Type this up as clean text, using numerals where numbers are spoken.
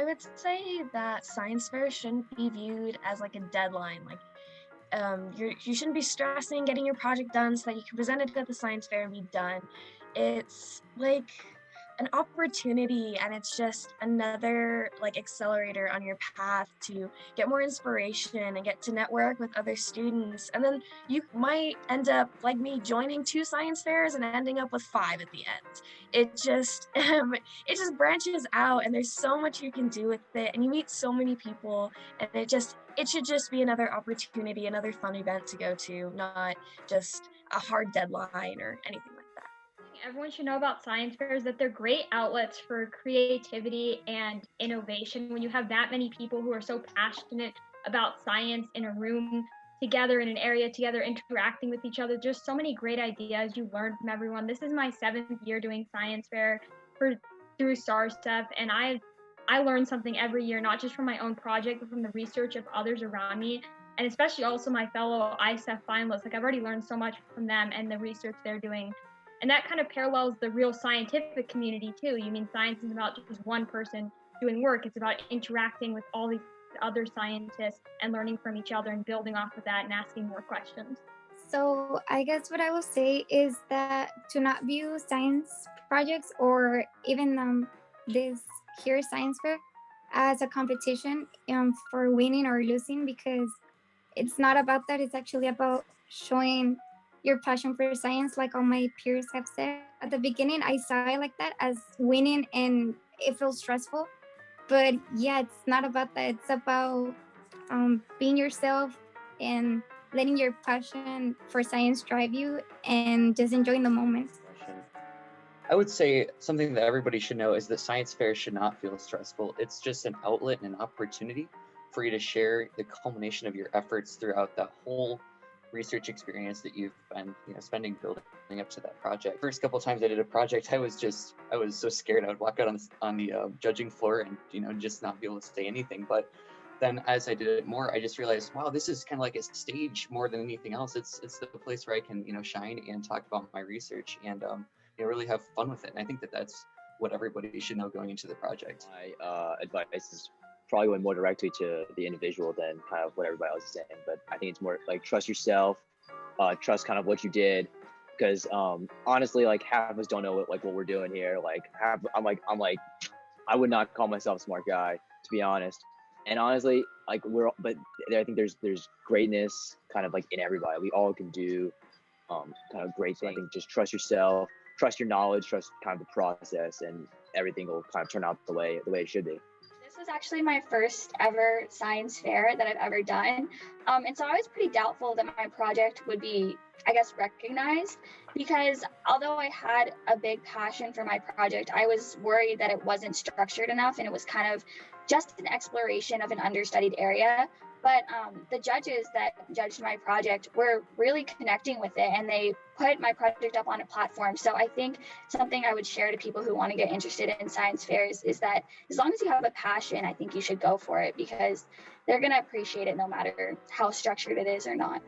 I would say that science fair shouldn't be viewed as like a deadline. Like, you shouldn't be stressing getting your project done so that you can present it at the science fair and be done. It's like an opportunity, and it's just another like accelerator on your path to get more inspiration and get to network with other students. And then you might end up like me joining 2 science fairs and ending up with 5 at the end. It just branches out, and there's so much you can do with it, and you meet so many people, and it should just be another opportunity, another fun event to go to, not just a hard deadline or anything like that. Everyone should know about science fairs that they're great outlets for creativity and innovation. When you have that many people who are so passionate about science in a room together, in an area together, interacting with each other, just so many great ideas you learn from everyone. This is my 7th year doing science fair through SARSEF, and I learn something every year, not just from my own project, but from the research of others around me, and especially also my fellow ISEF finalists. Like, I've already learned so much from them and the research they're doing. And that kind of parallels the real scientific community too. You mean science isn't about just one person doing work. It's about interacting with all these other scientists and learning from each other and building off of that and asking more questions. So I guess what I will say is that to not view science projects or even this here science fair as a competition for winning or losing, because it's not about that. It's actually about showing your passion for science, like all my peers have said. At the beginning, I saw it like that as winning, and it feels stressful. But yeah, it's not about that. It's about being yourself and letting your passion for science drive you and just enjoying the moment. I would say something that everybody should know is that science fairs should not feel stressful. It's just an outlet and an opportunity for you to share the culmination of your efforts throughout the whole research experience that you've been spending building up to that project. First couple times I did a project, I was so scared. I would walk out on the judging floor and just not be able to say anything. But then as I did it more, I just realized, wow, this is kind of like a stage more than anything else. It's the place where I can shine and talk about my research and really have fun with it. And I think that's what everybody should know going into the project. My advice is probably going more directly to the individual than kind of what everybody else is saying. But I think it's more like trust yourself, trust kind of what you did, because honestly, like half of us don't know what we're doing here. Like I'm like I would not call myself a smart guy, to be honest. And honestly, like but I think there's greatness kind of like in everybody. We all can do kind of great things. I think just trust yourself, trust your knowledge, trust kind of the process, and everything will kind of turn out the way it should be. This was actually my first ever science fair that I've ever done. And so I was pretty doubtful that my project would be, I guess, recognized, because although I had a big passion for my project, I was worried that it wasn't structured enough and it was kind of just an exploration of an understudied area. But the judges that judged my project were really connecting with it, and they put my project up on a platform. So I think something I would share to people who want to get interested in science fairs is that as long as you have a passion, I think you should go for it, because they're going to appreciate it no matter how structured it is or not.